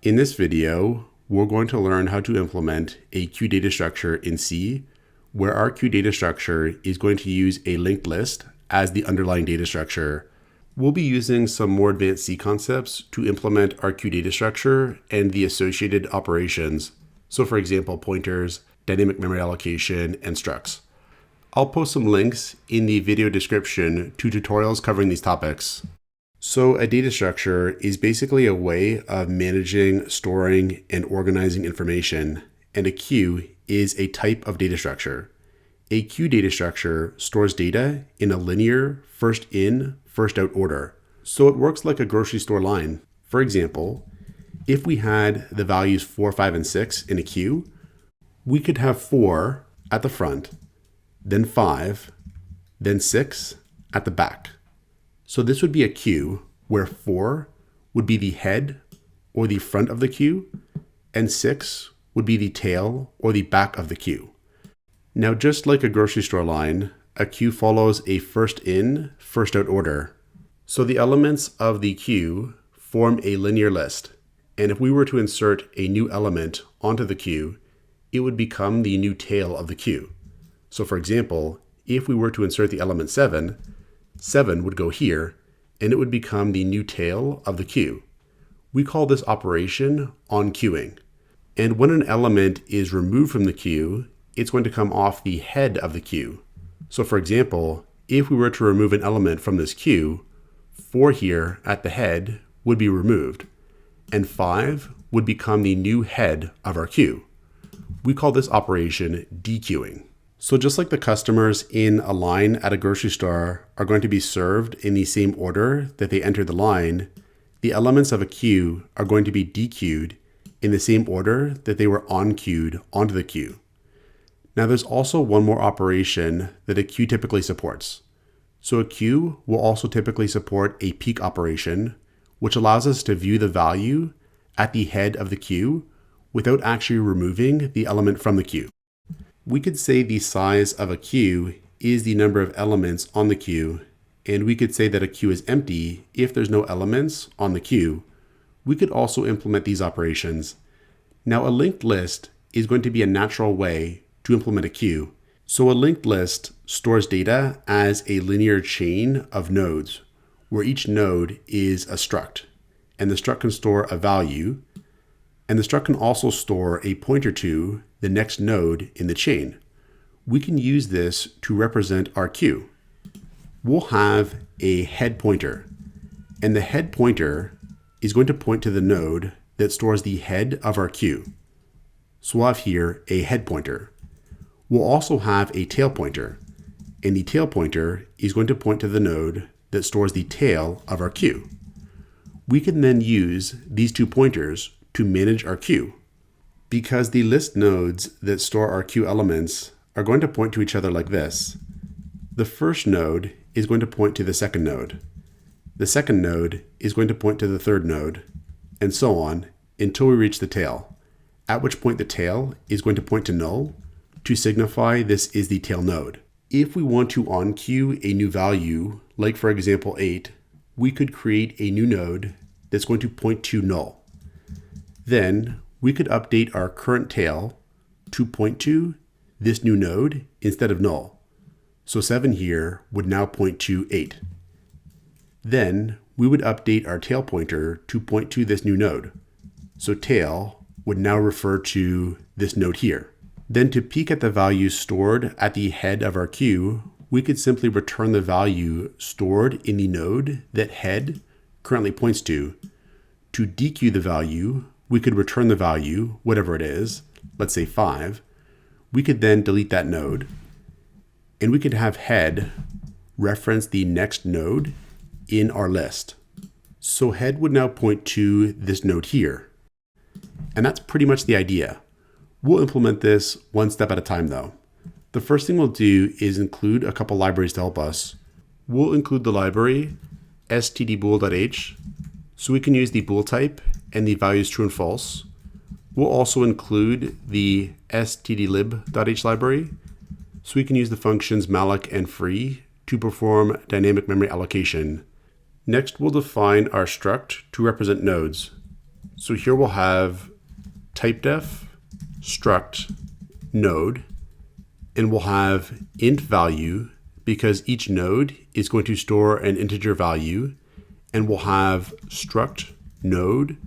In this video, we're going to learn how to implement a queue data structure in C, where our queue data structure is going to use a linked list as the underlying data structure. We'll be using some more advanced C concepts to implement our queue data structure and the associated operations. So for example, pointers, dynamic memory allocation, and structs. I'll post some links in the video description to tutorials covering these topics. So a data structure is basically a way of managing, storing, and organizing information, and a queue is a type of data structure. A queue data structure stores data in a linear first in, first out order. So it works like a grocery store line. For example, if we had the values 4, 5, and 6 in a queue, we could have 4 at the front, then 5, then 6 at the back. So this would be a queue where 4 would be the head or the front of the queue, and 6 would be the tail or the back of the queue. Now, just like a grocery store line, a queue follows a first in, first out order. So the elements of the queue form a linear list. And if we were to insert a new element onto the queue, it would become the new tail of the queue. So for example, if we were to insert the element 7, 7 would go here, and it would become the new tail of the queue. We call this operation enqueuing. And when an element is removed from the queue, it's going to come off the head of the queue. So for example, if we were to remove an element from this queue, 4 here at the head would be removed, and 5 would become the new head of our queue. We call this operation dequeuing. So just like the customers in a line at a grocery store are going to be served in the same order that they entered the line, the elements of a queue are going to be dequeued in the same order that they were enqueued onto the queue. Now there's also one more operation that a queue typically supports. So a queue will also typically support a peek operation, which allows us to view the value at the head of the queue without actually removing the element from the queue. We could say the size of a queue is the number of elements on the queue, and we could say that a queue is empty if there's no elements on the queue. We could also implement these operations. Now a linked list is going to be a natural way to implement a queue. So a linked list stores data as a linear chain of nodes, where each node is a struct, and the struct can store a value, and the struct can also store a pointer to the next node in the chain. We can use this to represent our queue. We'll have a head pointer, and the head pointer is going to point to the node that stores the head of our queue. So we'll have here a head pointer. We'll also have a tail pointer, and the tail pointer is going to point to the node that stores the tail of our queue. We can then use these two pointers to manage our queue. Because the list nodes that store our queue elements are going to point to each other like this, the first node is going to point to the second node. The second node is going to point to the third node, and so on until we reach the tail, at which point the tail is going to point to null to signify this is the tail node. If we want to enqueue a new value, like for example 8, we could create a new node that's going to point to null. Then we could update our current tail to point to this new node instead of null. So 7 here would now point to 8. Then we would update our tail pointer to point to this new node. So tail would now refer to this node here. Then to peek at the value stored at the head of our queue, we could simply return the value stored in the node that head currently points to. To dequeue the value, we could return the value, whatever it is, let's say 5. We could then delete that node, and we could have head reference the next node in our list. So head would now point to this node here. And that's pretty much the idea. We'll implement this one step at a time though. The first thing we'll do is include a couple libraries to help us. We'll include the library stdbool.h, so we can use the bool type and the values true and false. We'll also include the stdlib.h library, so we can use the functions malloc and free to perform dynamic memory allocation. Next, we'll define our struct to represent nodes. So here we'll have typedef struct node, and we'll have int value because each node is going to store an integer value, and we'll have struct node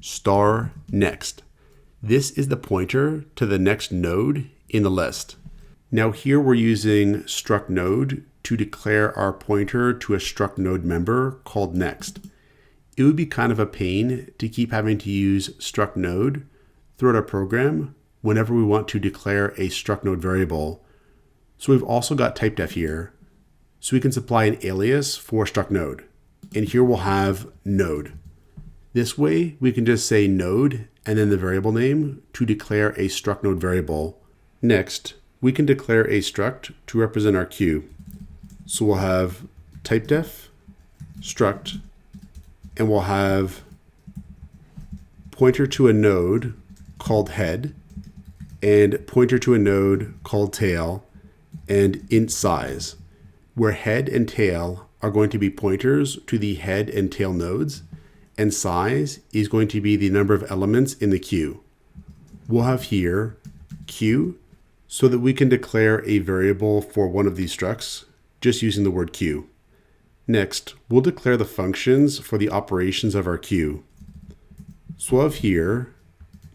star next. This is the pointer to the next node in the list. Now here we're using struct node to declare our pointer to a struct node member called next. It would be kind of a pain to keep having to use struct node throughout our program whenever we want to declare a struct node variable. So we've also got typedef here, so we can supply an alias for struct node. And here we'll have node. This way we can just say node and then the variable name to declare a struct node variable. Next, we can declare a struct to represent our queue. So we'll have typedef struct, and we'll have pointer to a node called head, and pointer to a node called tail, and int size, where head and tail are going to be pointers to the head and tail nodes, and size is going to be the number of elements in the queue. We'll have here queue so that we can declare a variable for one of these structs just using the word queue. Next, we'll declare the functions for the operations of our queue. So we'll have here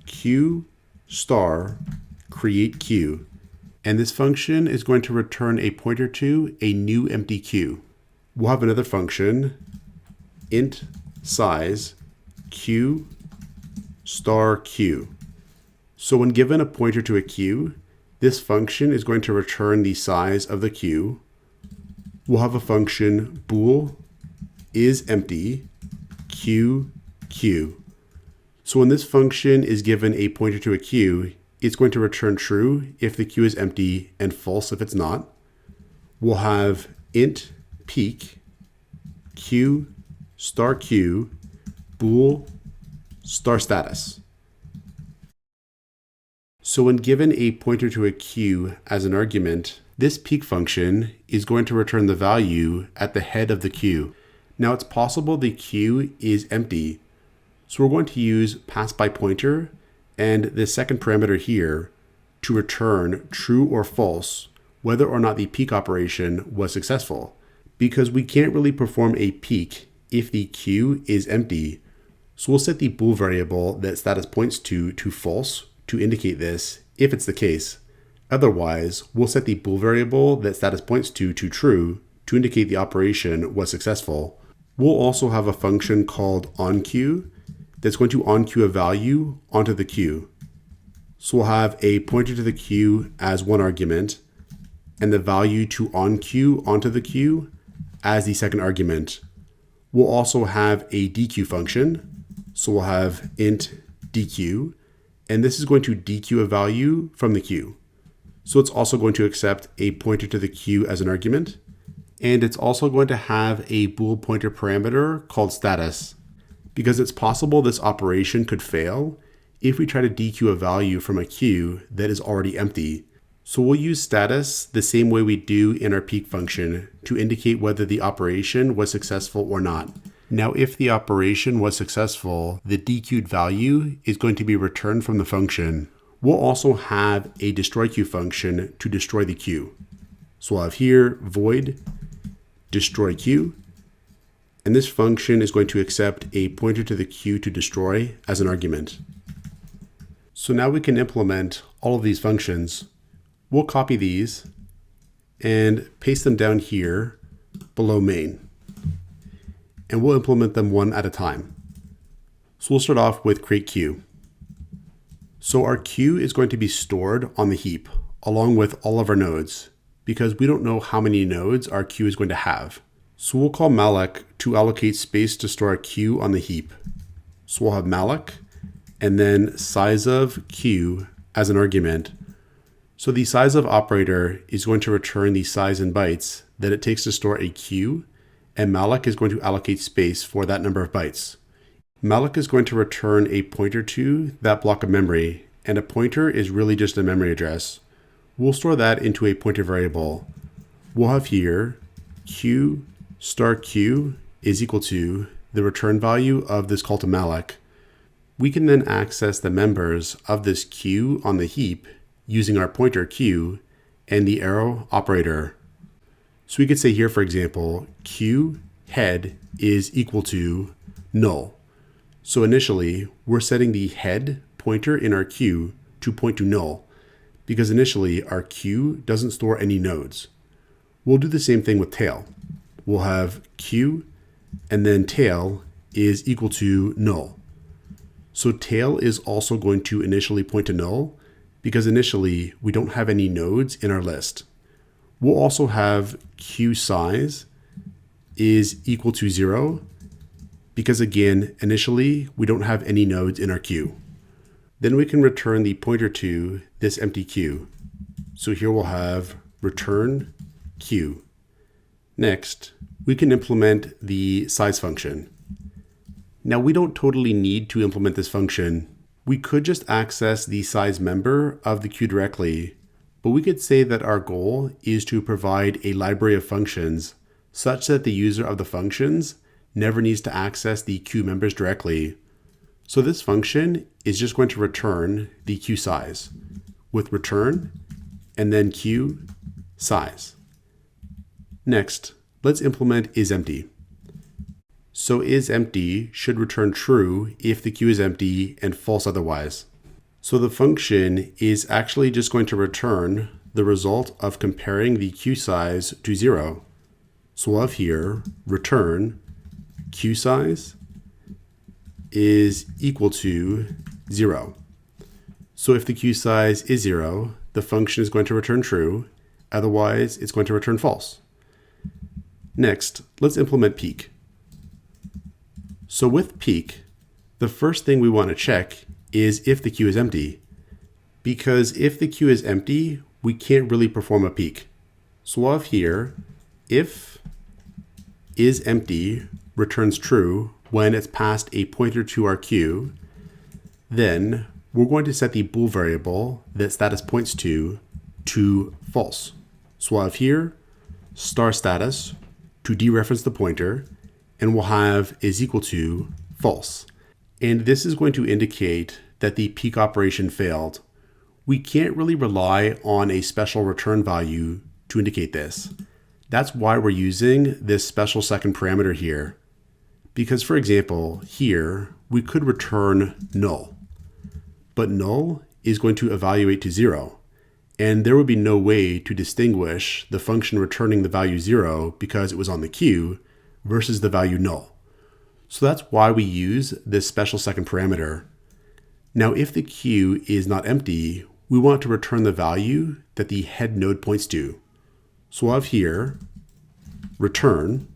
queue star create queue, and this function is going to return a pointer to a new empty queue. We'll have another function int size queue star queue. So when given a pointer to a queue, this function is going to return the size of the queue. We'll have a function bool is empty queue queue. So when this function is given a pointer to a queue, it's going to return true if the queue is empty and false if it's not. We'll have int peak queue star queue bool star status. So when given a pointer to a queue as an argument, this peak function is going to return the value at the head of the queue. Now it's possible the queue is empty, so we're going to use pass by pointer and the second parameter here to return true or false whether or not the peak operation was successful, because we can't really perform a peak if the queue is empty. So we'll set the bool variable that status points to false to indicate this if it's the case. Otherwise, we'll set the bool variable that status points to true to indicate the operation was successful. We'll also have a function called onQueue that's going to onQueue a value onto the queue. So we'll have a pointer to the queue as one argument, and the value to onQueue onto the queue as the second argument. We'll also have a dequeue function. So we'll have int dequeue, and this is going to dequeue a value from the queue. So it's also going to accept a pointer to the queue as an argument, and it's also going to have a bool pointer parameter called status, because it's possible this operation could fail if we try to dequeue a value from a queue that is already empty. So we'll use status the same way we do in our peak function to indicate whether the operation was successful or not. Now, if the operation was successful, the dequeued value is going to be returned from the function. We'll also have a destroy queue function to destroy the queue. So we'll have here void destroy queue, and this function is going to accept a pointer to the queue to destroy as an argument. So now we can implement all of these functions. We'll copy these and paste them down here below main, and we'll implement them one at a time. So we'll start off with create queue. So our queue is going to be stored on the heap along with all of our nodes, because we don't know how many nodes our queue is going to have. So we'll call malloc to allocate space to store our queue on the heap. So we'll have malloc and then size of queue as an argument. So the size of operator is going to return the size in bytes that it takes to store a queue, and malloc is going to allocate space for that number of bytes. Malloc is going to return a pointer to that block of memory, and a pointer is really just a memory address. We'll store that into a pointer variable. We'll have here queue star queue is equal to the return value of this call to malloc. we can then access the members of this queue on the heap using our pointer queue and the arrow operator. So we could say here, for example, QHead is equal to null. So initially, we're setting the head pointer in our queue to point to null, because initially our queue doesn't store any nodes. We'll do the same thing with tail. We'll have queue and then tail is equal to null. So tail is also going to initially point to null because initially we don't have any nodes in our list. We'll also have queue size is equal to 0 because again, initially we don't have any nodes in our queue. Then we can return the pointer to this empty queue. So here we'll have return queue. Next, we can implement the size function. Now we don't totally need to implement this function. We could just access the size member of the queue directly, but we could say that our goal is to provide a library of functions such that the user of the functions never needs to access the queue members directly. So this function is just going to return the queue size with return and then queue size. Next, let's implement isEmpty. So isEmpty should return true if the queue is empty and false otherwise. So the function is actually just going to return the result of comparing the queue size to 0. So we'll have here return queue size is equal to 0. So if the queue size is 0, the function is going to return true, otherwise it's going to return false. Next, let's implement peek. So with peek, the first thing we want to check is if the queue is empty, because if the queue is empty, we can't really perform a peek. So we'll have here, if isEmpty returns true when it's passed a pointer to our queue, then we're going to set the bool variable that status points to false. So we'll have here star status to dereference the pointer, and we'll have is equal to false. And this is going to indicate that the peek operation failed. We can't really rely on a special return value to indicate this. That's why we're using this special second parameter here. Because for example, here we could return null, but null is going to evaluate to 0. And there would be no way to distinguish the function returning the value 0 because it was on the queue versus the value null. So that's why we use this special second parameter. Now, if the queue is not empty, we want to return the value that the head node points to. So we'll have here return,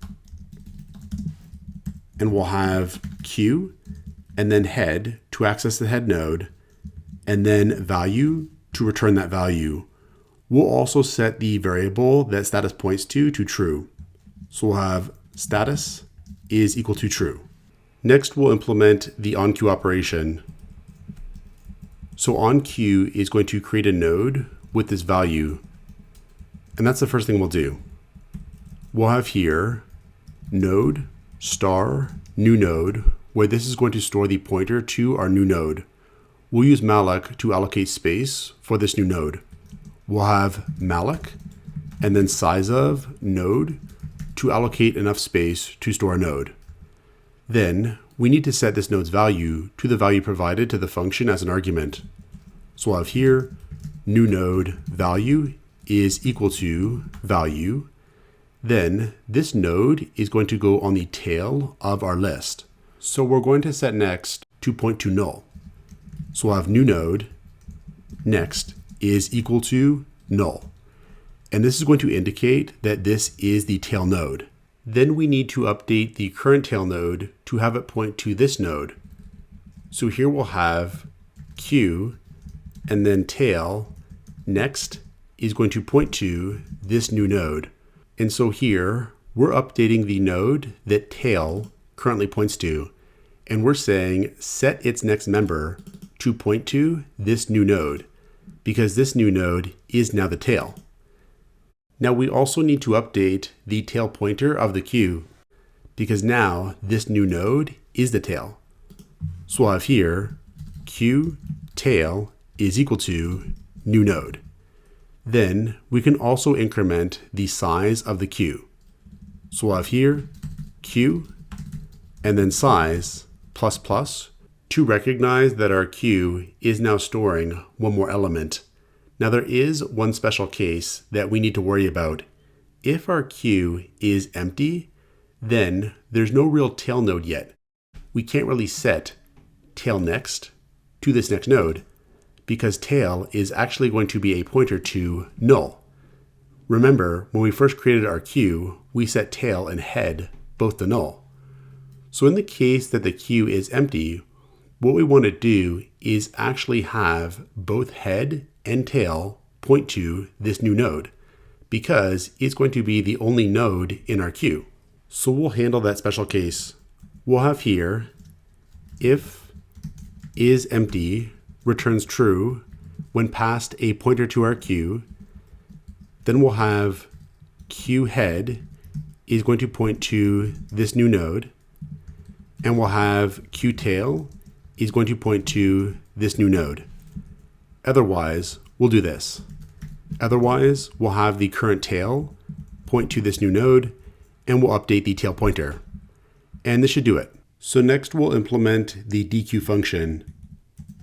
and we'll have queue and then head to access the head node, and then value to return that value. We'll also set the variable that status points to true. So we'll have status is equal to true. Next, we'll implement the onqueue operation. So onqueue is going to create a node with this value, and that's the first thing we'll do. We'll have here node star new node, where this is going to store the pointer to our new node. We'll use malloc to allocate space for this new node. We'll have malloc and then size of node to allocate enough space to store a node. Then we need to set this node's value to the value provided to the function as an argument. So we'll have here new node value is equal to value. Then this node is going to go on the tail of our list. So we're going to set next to point to null. So we'll have new node next is equal to null. And this is going to indicate that this is the tail node. Then we need to update the current tail node to have it point to this node. So here we'll have queue and then tail next is going to point to this new node. And so here we're updating the node that tail currently points to. And we're saying set its next member to point to this new node, because this new node is now the tail. Now we also need to update the tail pointer of the queue, because now this new node is the tail. So we'll have here Q tail is equal to new node. Then we can also increment the size of the queue. So we'll have here queue and then size plus plus to recognize that our queue is now storing one more element. Now there is one special case that we need to worry about. If our queue is empty, then there's no real tail node yet. We can't really set tail next to this next node because tail is actually going to be a pointer to null. Remember, when we first created our queue, we set tail and head both to null. So in the case that the queue is empty, what we want to do is actually have both head and tail point to this new node because it's going to be the only node in our queue. So we'll handle that special case. We'll have here if is empty returns true when passed a pointer to our queue. Then we'll have QHead is going to point to this new node, and we'll have QTail is going to point to this new node. Otherwise, we'll do this. Otherwise, we'll have the current tail point to this new node, and we'll update the tail pointer. And this should do it. So next we'll implement the dequeue function.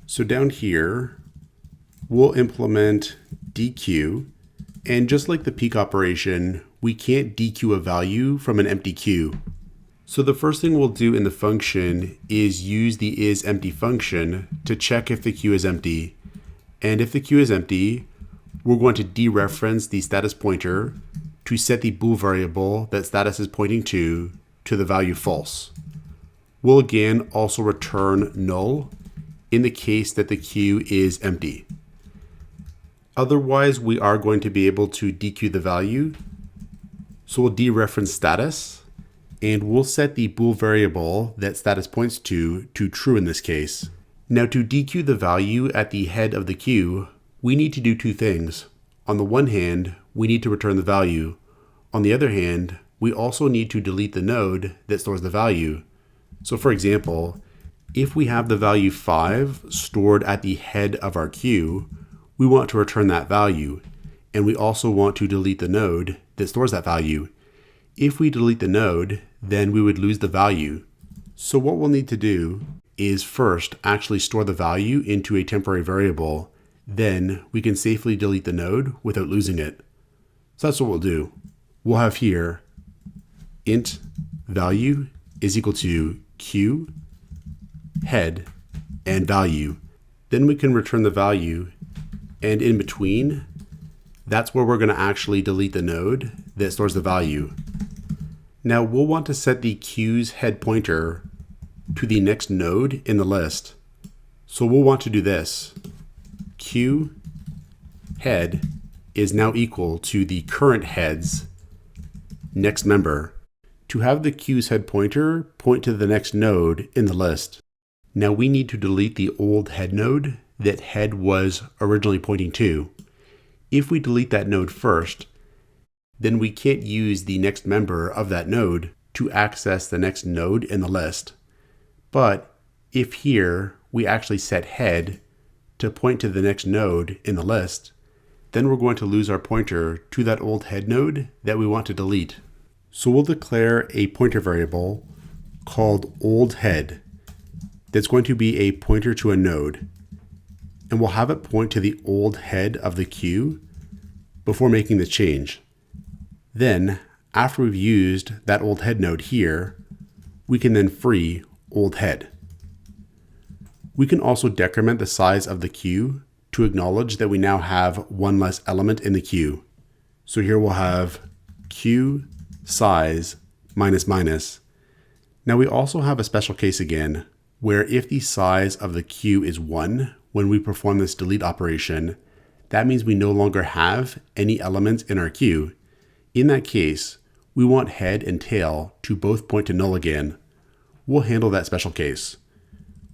So down here, we'll implement dequeue, and just like the peek operation, we can't dequeue a value from an empty queue. So the first thing we'll do in the function is use the isEmpty function to check if the queue is empty. And if the queue is empty, we're going to dereference the status pointer to set the bool variable that status is pointing to the value false. We'll again also return null in the case that the queue is empty. Otherwise, we are going to be able to dequeue the value. So we'll dereference status, and we'll set the bool variable that status points to true in this case. Now to dequeue the value at the head of the queue, we need to do two things. On the one hand, we need to return the value. On the other hand, we also need to delete the node that stores the value. So for example, if we have the value 5 stored at the head of our queue, we want to return that value, and we also want to delete the node that stores that value. If we delete the node, then we would lose the value. So what we'll need to do is first actually store the value into a temporary variable. Then we can safely delete the node without losing it. So that's what we'll do. We'll have here int value is equal to q head and value. Then we can return the value, and in between, that's where we're going to actually delete the node that stores the value. Now we'll want to set the queue's head pointer to the next node in the list. So we'll want to do this. Q head is now equal to the current head's next member to have the queue's head pointer point to the next node in the list. Now we need to delete the old head node that head was originally pointing to. If we delete that node first, then we can't use the next member of that node to access the next node in the list. But if here we actually set head to point to the next node in the list, then we're going to lose our pointer to that old head node that we want to delete. So we'll declare a pointer variable called old head that's going to be a pointer to a node, and we'll have it point to the old head of the queue before making the change. Then, after we've used that old head node here, we can then free old head. We can also decrement the size of the queue to acknowledge that we now have one less element in the queue. So here we'll have queue size minus minus. Now we also have a special case again, where if the size of the queue is 1 when we perform this delete operation, that means we no longer have any elements in our queue. In that case, we want head and tail to both point to null again. We'll handle that special case.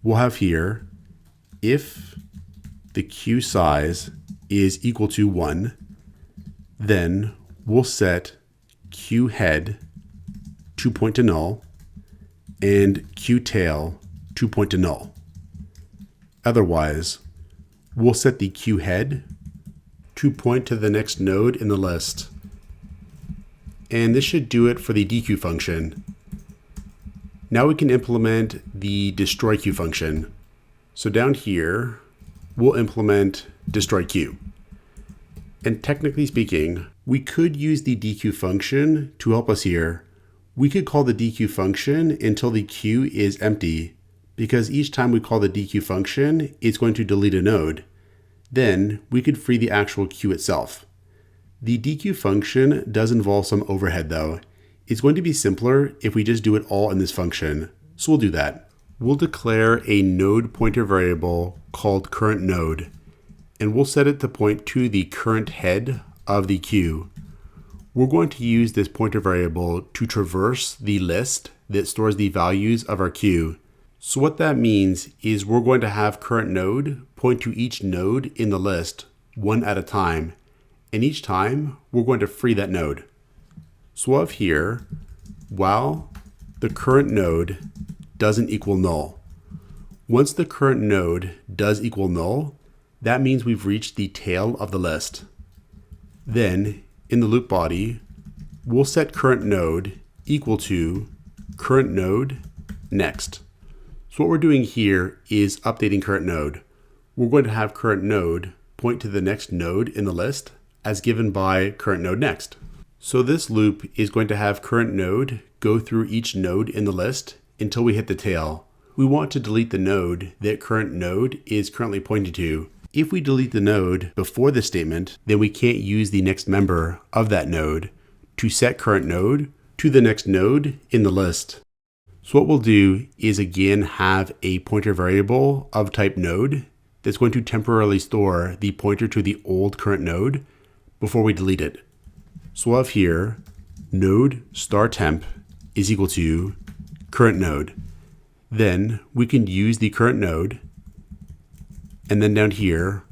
We'll have here, if the queue size is equal to 1, then we'll set queue head to point to null and queue tail to point to null. Otherwise, we'll set the QHead to point to the next node in the list. And this should do it for the dequeue function. Now we can implement the destroy queue function. So down here, we'll implement destroy queue. And technically speaking, we could use the dequeue function to help us here. We could call the dequeue function until the queue is empty, because each time we call the dequeue function, it's going to delete a node. Then we could free the actual queue itself. The dequeue function does involve some overhead though. It's going to be simpler if we just do it all in this function. So we'll do that. We'll declare a node pointer variable called current node, and we'll set it to point to the current head of the queue. We're going to use this pointer variable to traverse the list that stores the values of our queue. So what that means is we're going to have current node point to each node in the list one at a time. And each time we're going to free that node. So we'll have here, while the current node doesn't equal null. Once the current node does equal null, that means we've reached the tail of the list. Then in the loop body, we'll set current node equal to current node next. So what we're doing here is updating current node. We're going to have current node point to the next node in the list as given by current node next. So this loop is going to have current node go through each node in the list until we hit the tail. We want to delete the node that current node is currently pointing to. If we delete the node before this statement, then we can't use the next member of that node to set current node to the next node in the list. So what we'll do is again have a pointer variable of type node that's going to temporarily store the pointer to the old current node before we delete it. So we'll have here node star temp is equal to current node. Then we can use the current node, and then down here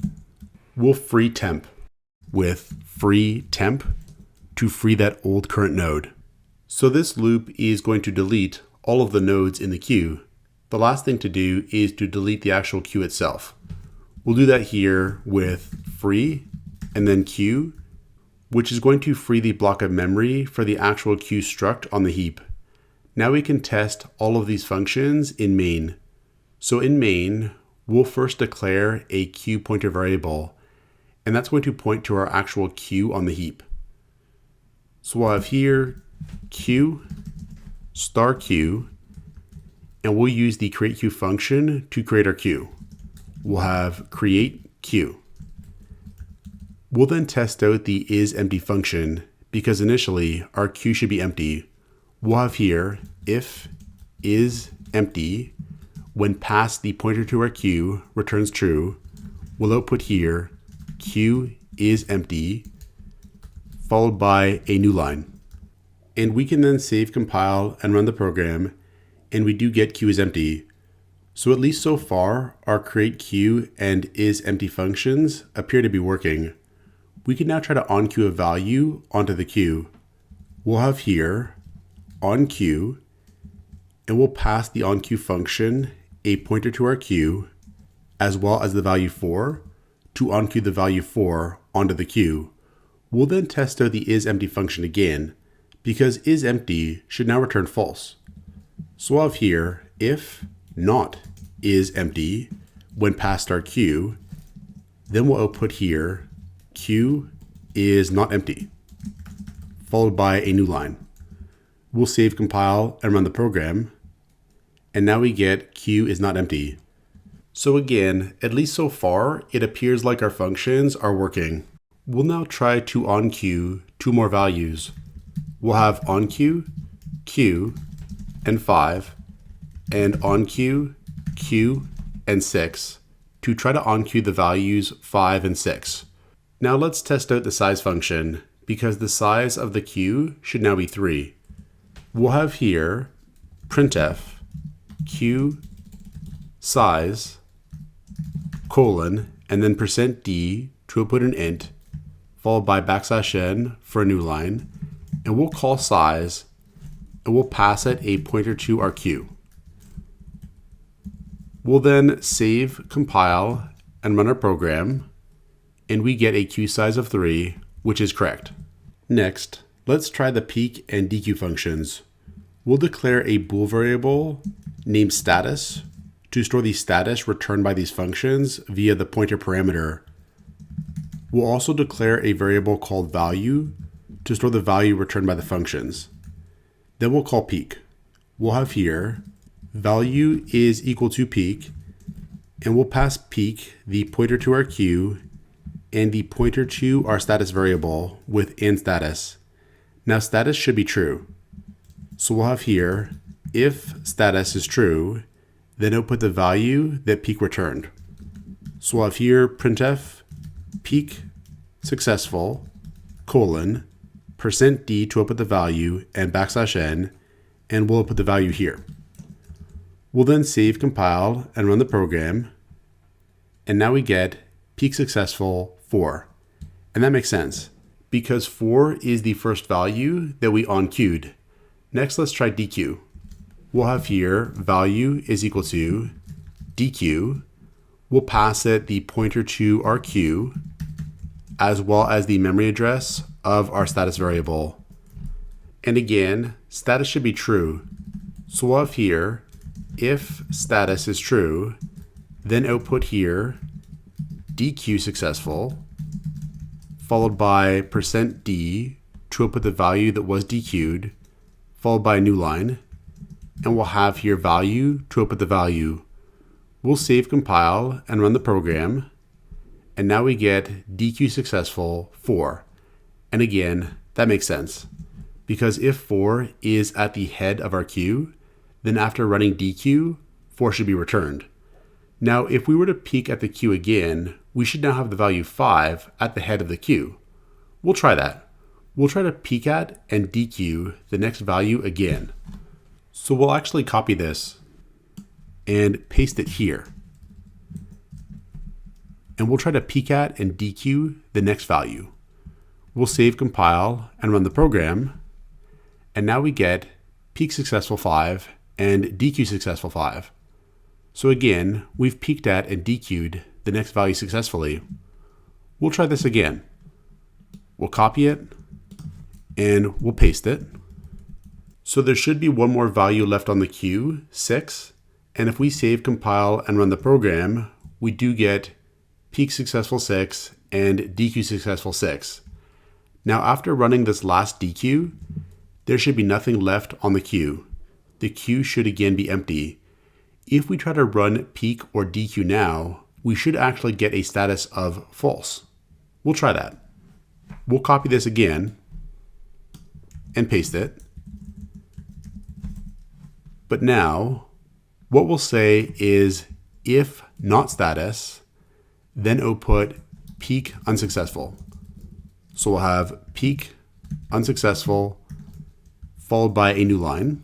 we'll free temp with free temp to free that old current node. So this loop is going to delete all of the nodes in the queue. The last thing to do is to delete the actual queue itself. We'll do that here with free and then queue, which is going to free the block of memory for the actual queue struct on the heap. Now we can test all of these functions in main. So in main, we'll first declare a queue pointer variable, and that's going to point to our actual queue on the heap. So we'll have here queue star queue, and we'll use the create queue function to create our queue. We'll have create queue. We'll then test out the isEmpty function because initially our queue should be empty. We'll have here if isEmpty, when passed the pointer to our queue returns true. We'll output here queue is empty followed by a new line. And we can then save, compile, and run the program, and we do get queue is empty. So at least so far, our create queue and isEmpty functions appear to be working. We can now try to onqueue a value onto the queue. We'll have here onQueue, and we'll pass the onQueue function a pointer to our queue, as well as the value 4 to onQueue the value 4 onto the queue. We'll then test out the isEmpty function again, because isEmpty should now return false. So we'll have here if not isEmpty when passed our queue, then we'll output here queue is not empty, followed by a new line. We'll save, compile, and run the program, and now we get queue is not empty. So again, at least so far, it appears like our functions are working. We'll now try to onqueue two more values. We'll have onQueue, queue, and 5, and onQueue, queue, and 6 to try to onQueue the values 5 and 6. Now let's test out the size function, because the size of the queue should now be 3. We'll have here printf queue size colon and then %d to output an int followed by \n for a new line, and we'll call size and we'll pass it a pointer to our queue. We'll then save, compile, and run our program, and we get a queue size of 3, which is correct. Next, let's try the peek and dequeue functions. We'll declare a bool variable named status to store the status returned by these functions via the pointer parameter. We'll also declare a variable called value to store the value returned by the functions. Then we'll call peek. We'll have here value is equal to peek, and we'll pass peek the pointer to our queue and the pointer to our status variable within status. Now status should be true. So we'll have here, if status is true, then output the value that peek returned. So we'll have here printf peek successful, %d to output the value, and \n, and we'll output the value here. We'll then save, compile, and run the program, and now we get peek successful 4. And that makes sense, because 4 is the first value that we onqueued. Next, let's try dequeue. We'll have here value is equal to dequeue. We'll pass it the pointer to our queue, as well as the memory address of our status variable. And again, status should be true. So we'll have here, if status is true, then output here dequeue successful, followed by %d to output the value that was dequeued, followed by a new line, and we'll have here value to output the value. We'll save, compile, and run the program, and now we get dequeue successful 4. And again, that makes sense, because if 4 is at the head of our queue, then after running dequeue, 4 should be returned. Now, if we were to peek at the queue again, we should now have the value 5 at the head of the queue. We'll try that. We'll try to peek at and dequeue the next value again. So we'll actually copy this and paste it here. And we'll try to peek at and dequeue the next value. We'll save, compile, and run the program. And now we get peek successful 5 and dequeue successful 5. So again, we've peeked at and dequeued the next value successfully. We'll try this again. We'll copy it and we'll paste it. So there should be one more value left on the queue, 6. And if we save, compile, and run the program, we do get peek successful 6 and dequeue successful 6. Now after running this last dequeue, there should be nothing left on the queue. The queue should again be empty. If we try to run peek or dequeue now, we should actually get a status of false. We'll try that. We'll copy this again and paste it. But now, what we'll say is if not status, then output peek unsuccessful. So we'll have peek unsuccessful followed by a new line,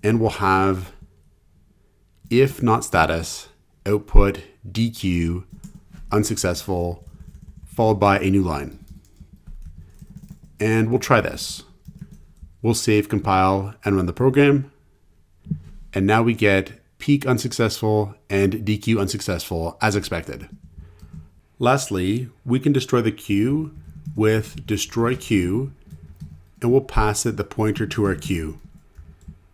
and we'll have if not status, output dequeue unsuccessful followed by a new line. And we'll try this. We'll save, compile, and run the program. And now we get peek unsuccessful and dequeue unsuccessful as expected. Lastly, we can destroy the queue with destroy queue, and we'll pass it the pointer to our queue.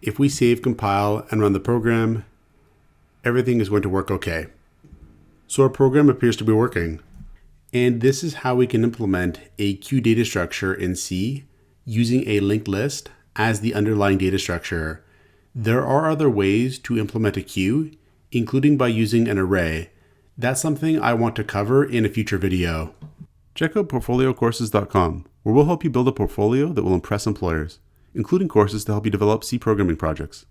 If we save, compile, and run the program, everything is going to work okay. So our program appears to be working. And this is how we can implement a queue data structure in C using a linked list as the underlying data structure. There are other ways to implement a queue, including by using an array. That's something I want to cover in a future video. Check out portfoliocourses.com, where we'll help you build a portfolio that will impress employers, including courses to help you develop C programming projects.